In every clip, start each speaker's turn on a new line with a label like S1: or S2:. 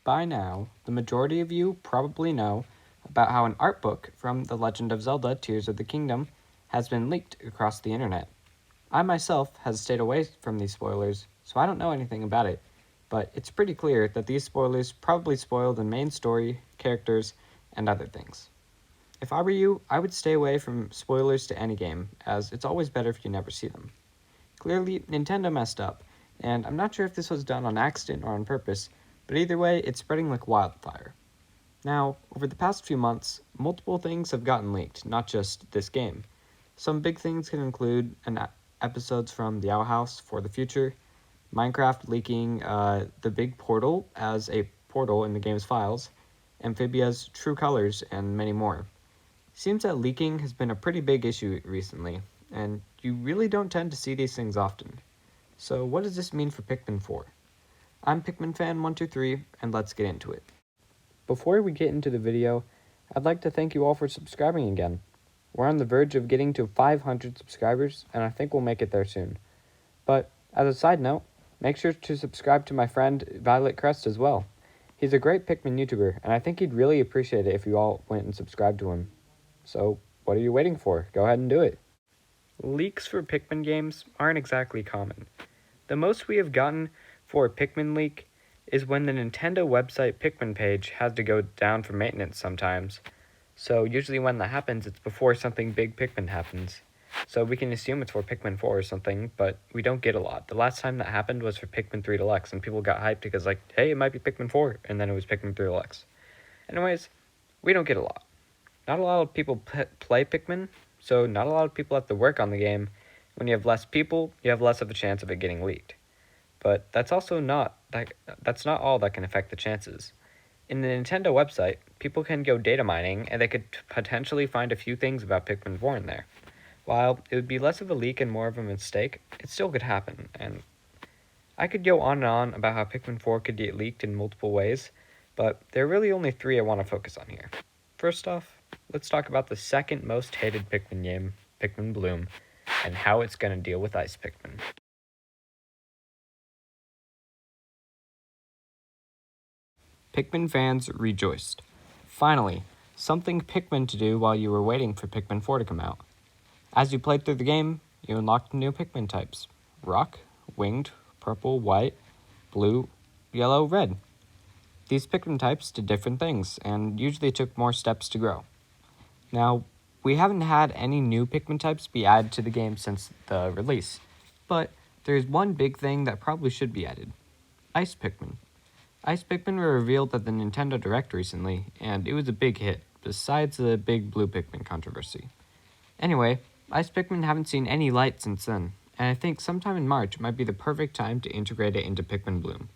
S1: By now, the majority of you probably know about how an art book from The Legend of Zelda Tears of the Kingdom has been leaked across the internet. I myself has stayed away from these spoilers, so I don't know anything about it, but it's pretty clear that these spoilers probably spoil the main story, characters, and other things. If I were you, I would stay away from spoilers to any game, as it's always better if you never see them. Clearly, Nintendo messed up, and I'm not sure if this was done on accident or on purpose, but either way, it's spreading like wildfire. Now, over the past few months, multiple things have gotten leaked, not just this game. Some big things can include episodes from The Owl House for the future, Minecraft leaking the big portal as a portal in the game's files, Amphibia's true colors, and many more. Seems that leaking has been a pretty big issue recently, and you really don't tend to see these things often. So what does this mean for Pikmin 4? I'm Pikmin Fan 123, and let's get into it. Before we get into the video, I'd like to thank you all for subscribing again. We're on the verge of getting to 500 subscribers, and I think we'll make it there soon. But, as a side note, make sure to subscribe to my friend Violet Crest as well. He's a great Pikmin YouTuber, and I think he'd really appreciate it if you all went and subscribed to him. So, what are you waiting for? Go ahead and do it. Leaks for Pikmin games aren't exactly common. The most we have gotten for a Pikmin leak is when the Nintendo website Pikmin page has to go down for maintenance sometimes. So usually when that happens, it's before something big Pikmin happens. So we can assume it's for Pikmin 4 or something, but we don't get a lot. The last time that happened was for Pikmin 3 Deluxe, and people got hyped because like, hey, it might be Pikmin 4, and then it was Pikmin 3 Deluxe. Anyways, we don't get a lot. Not a lot of people play Pikmin, so not a lot of people have to work on the game. When you have less people, you have less of a chance of it getting leaked. But that's not all that can affect the chances. In the Nintendo website, people can go data mining, and they could potentially find a few things about Pikmin 4 in there. While it would be less of a leak and more of a mistake, it still could happen, and I could go on and on about how Pikmin 4 could get leaked in multiple ways, but there are really only three I want to focus on here. First off, let's talk about the second most hated Pikmin game, Pikmin Bloom, and how it's going to deal with Ice Pikmin. Pikmin fans rejoiced. Finally, something Pikmin to do while you were waiting for Pikmin 4 to come out. As you played through the game, you unlocked new Pikmin types: rock, winged, purple, white, blue, yellow, red. These Pikmin types did different things, and usually took more steps to grow. Now, we haven't had any new Pikmin types be added to the game since the release, but there's one big thing that probably should be added: Ice Pikmin. Ice Pikmin were revealed at the Nintendo Direct recently, and it was a big hit, besides the big Blue Pikmin controversy. Anyway, Ice Pikmin haven't seen any light since then, and I think sometime in March might be the perfect time to integrate it into Pikmin Bloom.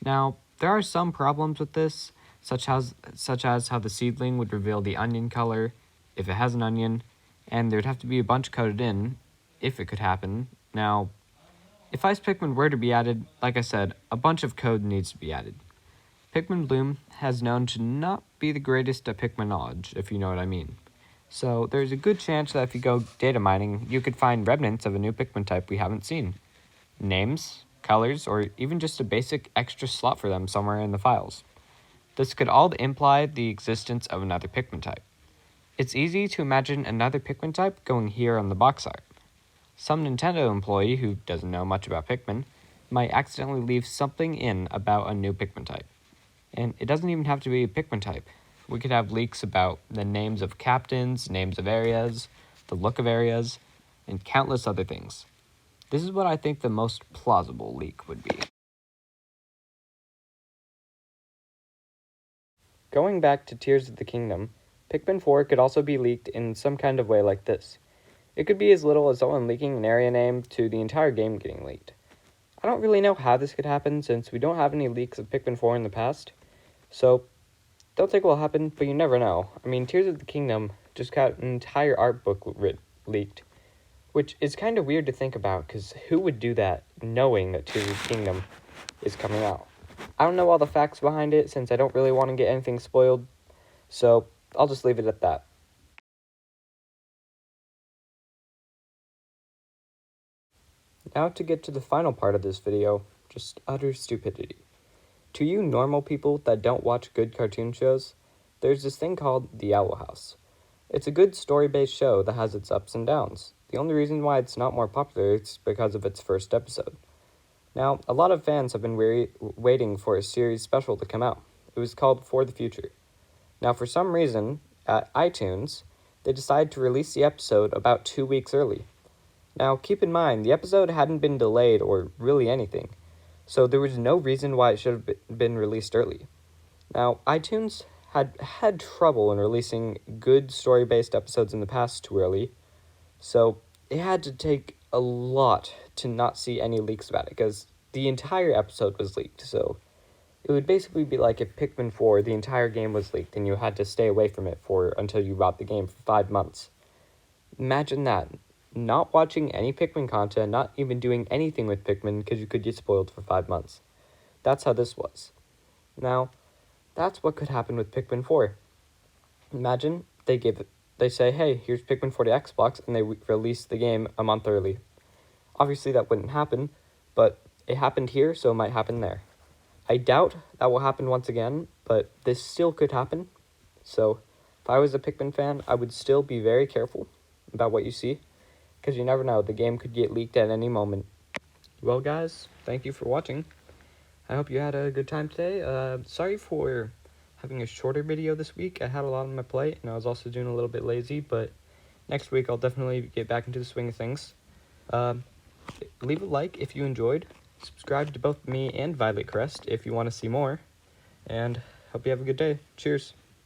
S1: Now, there are some problems with this, such as how the seedling would reveal the onion color, if it has an onion, and there'd have to be a bunch coded in, if it could happen. Now, if Ice Pikmin were to be added, like I said, a bunch of code needs to be added. Pikmin Bloom has known to not be the greatest at Pikmin knowledge, if you know what I mean. So there's a good chance that if you go data mining, you could find remnants of a new Pikmin type we haven't seen. Names, colors, or even just a basic extra slot for them somewhere in the files. This could all imply the existence of another Pikmin type. It's easy to imagine another Pikmin type going here on the box art. Some Nintendo employee who doesn't know much about Pikmin might accidentally leave something in about a new Pikmin type. And it doesn't even have to be a Pikmin type. We could have leaks about the names of captains, names of areas, the look of areas, and countless other things. This is what I think the most plausible leak would be. Going back to Tears of the Kingdom, Pikmin 4 could also be leaked in some kind of way like this. It could be as little as someone leaking an area name to the entire game getting leaked. I don't really know how this could happen since we don't have any leaks of Pikmin 4 in the past, so don't think it will happen, but you never know. I mean, Tears of the Kingdom just got an entire art book leaked, which is kind of weird to think about, because who would do that knowing that Tears of the Kingdom is coming out? I don't know all the facts behind it since I don't really want to get anything spoiled, so I'll just leave it at that. Now to get to the final part of this video, just utter stupidity. To you normal people that don't watch good cartoon shows, there's this thing called The Owl House. It's a good story-based show that has its ups and downs. The only reason why it's not more popular is because of its first episode. Now, a lot of fans have been waiting for a series special to come out. It was called For the Future. Now, for some reason, at iTunes, they decided to release the episode about 2 weeks early. Now, keep in mind, the episode hadn't been delayed or really anything, so there was no reason why it should have been released early. Now, iTunes had trouble in releasing good story-based episodes in the past too early, so it had to take a lot to not see any leaks about it, because the entire episode was leaked, so it would basically be like if Pikmin 4, the entire game was leaked, and you had to stay away from it until you bought the game for 5 months. Imagine that. Not watching any Pikmin content, not even doing anything with Pikmin, because you could get spoiled for 5 months. That's how this was. Now, that's what could happen with Pikmin 4. Imagine they say, hey, here's Pikmin 4 to Xbox, and they release the game a month early. Obviously, that wouldn't happen, but it happened here, so it might happen there. I doubt that will happen once again, but this still could happen. So, if I was a Pikmin fan, I would still be very careful about what you see, because you never know, the game could get leaked at any moment. Well, guys, thank you for watching. I hope you had a good time today. Sorry for having a shorter video this week. I had a lot on my plate, and I was also doing a little bit lazy, but next week I'll definitely get back into the swing of things. Leave a like if you enjoyed. Subscribe to both me and Violet Crest if you want to see more. And hope you have a good day. Cheers.